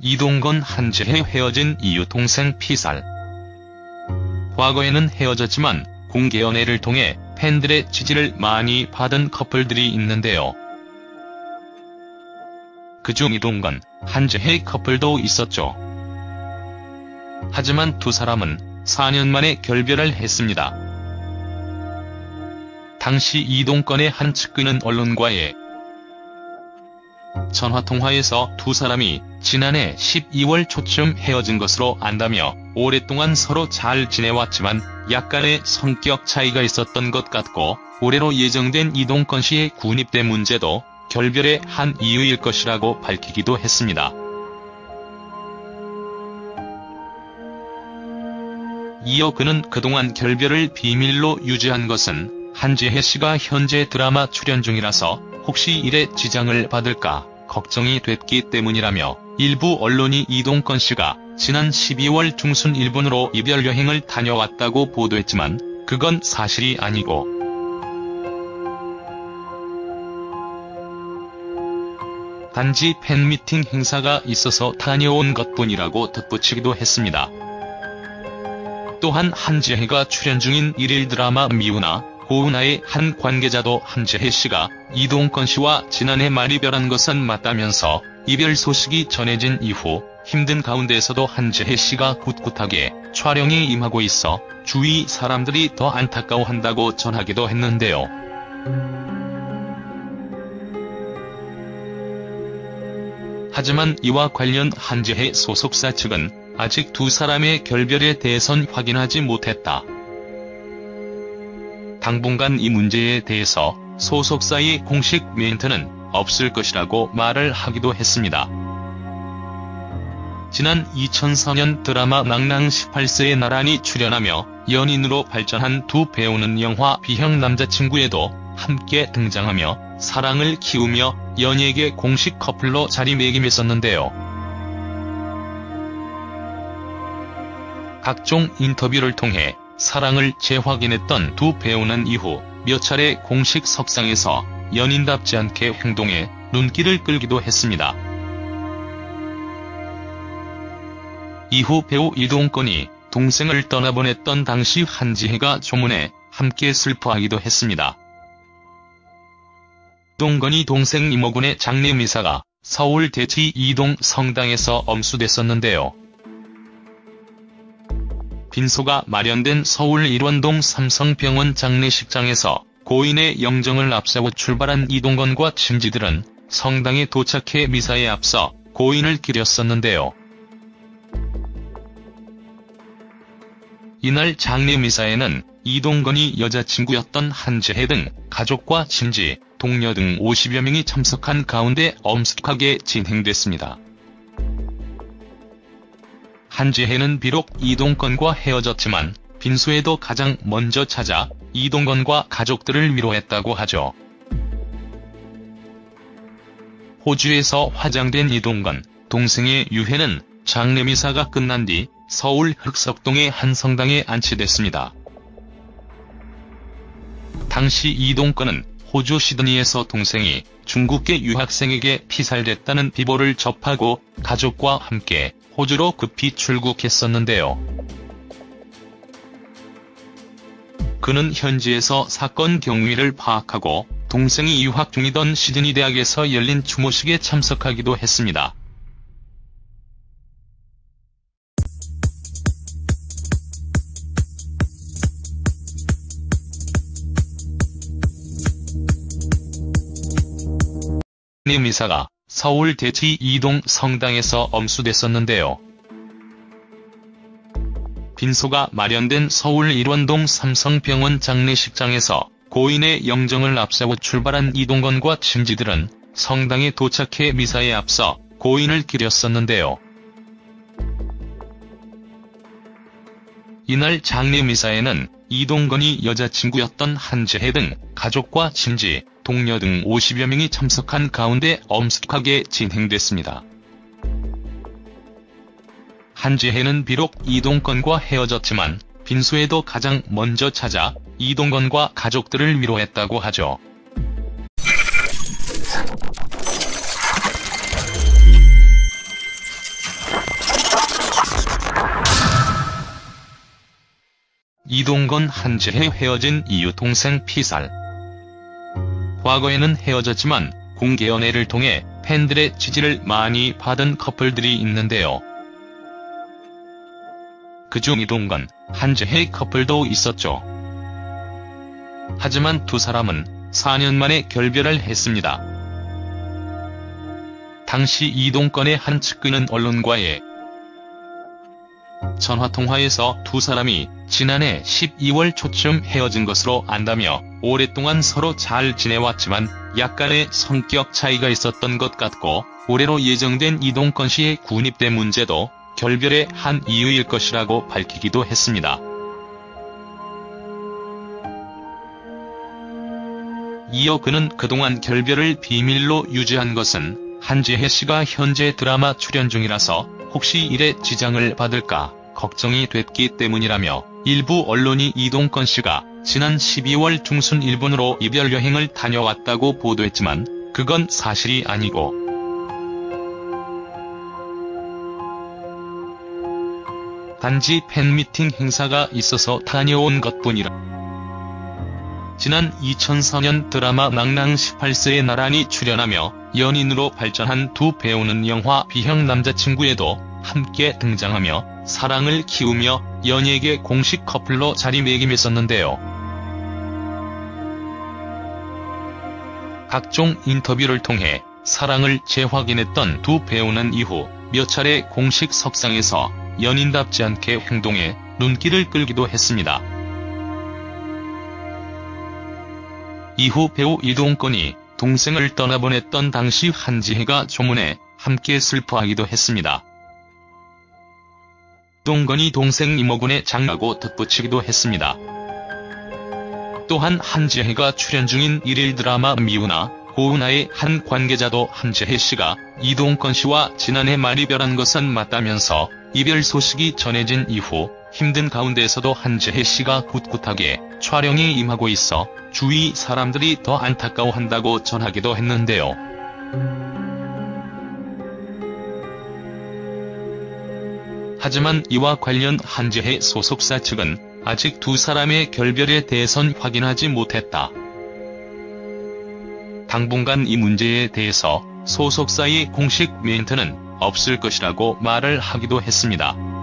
이동건 한지혜 헤어진 이유 동생 피살. 과거에는 헤어졌지만 공개 연애를 통해 팬들의 지지를 많이 받은 커플들이 있는데요. 그중 이동건, 한지혜 커플도 있었죠. 하지만 두 사람은 4년 만에 결별을 했습니다. 당시 이동건의 한 측근은 언론과의 전화통화에서 두 사람이 지난해 12월 초쯤 헤어진 것으로 안다며 오랫동안 서로 잘 지내왔지만 약간의 성격 차이가 있었던 것 같고 올해로 예정된 이동건 씨의 군입대 문제도 결별의 한 이유일 것이라고 밝히기도 했습니다. 이어 그는 그동안 결별을 비밀로 유지한 것은 한지혜 씨가 현재 드라마 출연 중이라서 혹시 일에 지장을 받을까 걱정이 됐기 때문이라며 일부 언론이 이동건 씨가 지난 12월 중순 일본으로 이별 여행을 다녀왔다고 보도했지만 그건 사실이 아니고 단지 팬미팅 행사가 있어서 다녀온 것뿐이라고 덧붙이기도 했습니다. 또한 한지혜가 출연 중인 일일 드라마 미우나 고은아의 한 관계자도 한지혜 씨가 이동건 씨와 지난해 말 이별한 것은 맞다면서 이별 소식이 전해진 이후 힘든 가운데서도 한지혜 씨가 꿋꿋하게 촬영에 임하고 있어 주위 사람들이 더 안타까워한다고 전하기도 했는데요. 하지만 이와 관련 한지혜 소속사 측은 아직 두 사람의 결별에 대해선 확인하지 못했다. 당분간 이 문제에 대해서 소속사의 공식 멘트는 없을 것이라고 말을 하기도 했습니다. 지난 2004년 드라마 낭랑 18세에 나란히 출연하며 연인으로 발전한 두 배우는 영화 비형 남자친구에도 함께 등장하며 사랑을 키우며 연예계 공식 커플로 자리매김했었는데요. 각종 인터뷰를 통해 사랑을 재확인했던 두 배우는 이후 몇 차례 공식 석상에서 연인답지 않게 행동해 눈길을 끌기도 했습니다. 이후 배우 이동건이 동생을 떠나보냈던 당시 한지혜가 조문에 함께 슬퍼하기도 했습니다. 이동건이 동생 이모군의 장례미사가 서울 대치 이동 성당에서 엄수됐었는데요. 빈소가 마련된 서울 일원동 삼성병원 장례식장에서 고인의 영정을 앞세워 출발한 이동건과 친지들은 성당에 도착해 미사에 앞서 고인을 기렸었는데요. 이날 장례미사에는 이동건이 여자친구였던 한지혜 등 가족과 친지, 동료 등 50여 명이 참석한 가운데 엄숙하게 진행됐습니다. 한지혜는 비록 이동건과 헤어졌지만 빈소에도 가장 먼저 찾아 이동건과 가족들을 위로했다고 하죠. 호주에서 화장된 이동건, 동생의 유해는 장례미사가 끝난 뒤 서울 흑석동의 한 성당에 안치됐습니다. 당시 이동건은 호주 시드니에서 동생이 중국계 유학생에게 피살됐다는 비보를 접하고 가족과 함께 호주로 급히 출국했었는데요. 그는 현지에서 사건 경위를 파악하고 동생이 유학 중이던 시드니 대학에서 열린 추모식에 참석하기도 했습니다. 장례미사가 서울 대치 이동 성당에서 엄수됐었는데요. 빈소가 마련된 서울 일원동 삼성병원 장례식장에서 고인의 영정을 앞세워 출발한 이동건과 친지들은 성당에 도착해 미사에 앞서 고인을 기렸었는데요. 이날 장례미사에는 이동건이 여자친구였던 한지혜 등 가족과 친지, 동료 등 50여 명이 참석한 가운데 엄숙하게 진행됐습니다. 한지혜는 비록 이동건과 헤어졌지만 빈소에도 가장 먼저 찾아 이동건과 가족들을 위로했다고 하죠. 이동건 한지혜 헤어진 이유 동생 피살. 과거에는 헤어졌지만 공개 연애를 통해 팬들의 지지를 많이 받은 커플들이 있는데요. 그중 이동건, 한지혜 커플도 있었죠. 하지만 두 사람은 4년 만에 결별을 했습니다. 당시 이동건의 한 측근은 언론과의 전화통화에서 두 사람이 지난해 12월 초쯤 헤어진 것으로 안다며 오랫동안 서로 잘 지내왔지만 약간의 성격 차이가 있었던 것 같고 올해로 예정된 이동건 씨의 군입대 문제도 결별의 한 이유일 것이라고 밝히기도 했습니다. 이어 그는 그동안 결별을 비밀로 유지한 것은 한지혜 씨가 현재 드라마 출연 중이라서 혹시 일에 지장을 받을까 걱정이 됐기 때문이라며 일부 언론이 이동건 씨가 지난 12월 중순 일본으로 이별 여행을 다녀왔다고 보도했지만 그건 사실이 아니고 단지 팬미팅 행사가 있어서 다녀온 것뿐이라. 지난 2004년 드라마 낭랑 18세에 나란히 출연하며 연인으로 발전한 두 배우는 영화 B형 남자친구에도 함께 등장하며 사랑을 키우며 연예계 공식 커플로 자리매김했었는데요. 각종 인터뷰를 통해 사랑을 재확인했던 두 배우는 이후 몇 차례 공식 석상에서 연인답지 않게 행동해 눈길을 끌기도 했습니다. 이후 배우 이동건이 동생을 떠나보냈던 당시 한지혜가 조문해 함께 슬퍼하기도 했습니다. 이동건이 동생 이모군의 장라고 덧붙이기도 했습니다. 또한 한지혜가 출연 중인 일일 드라마 미우나 고은하의 한 관계자도 한지혜 씨가 이동건 씨와 지난해 말 이별한 것은 맞다면서 이별 소식이 전해진 이후 힘든 가운데서도 한지혜 씨가 꿋꿋하게 촬영에 임하고 있어 주위 사람들이 더 안타까워한다고 전하기도 했는데요. 하지만 이와 관련 한지혜 소속사 측은 아직 두 사람의 결별에 대해선 확인하지 못했다. 당분간 이 문제에 대해서 소속사의 공식 멘트는 없을 것이라고 말을 하기도 했습니다.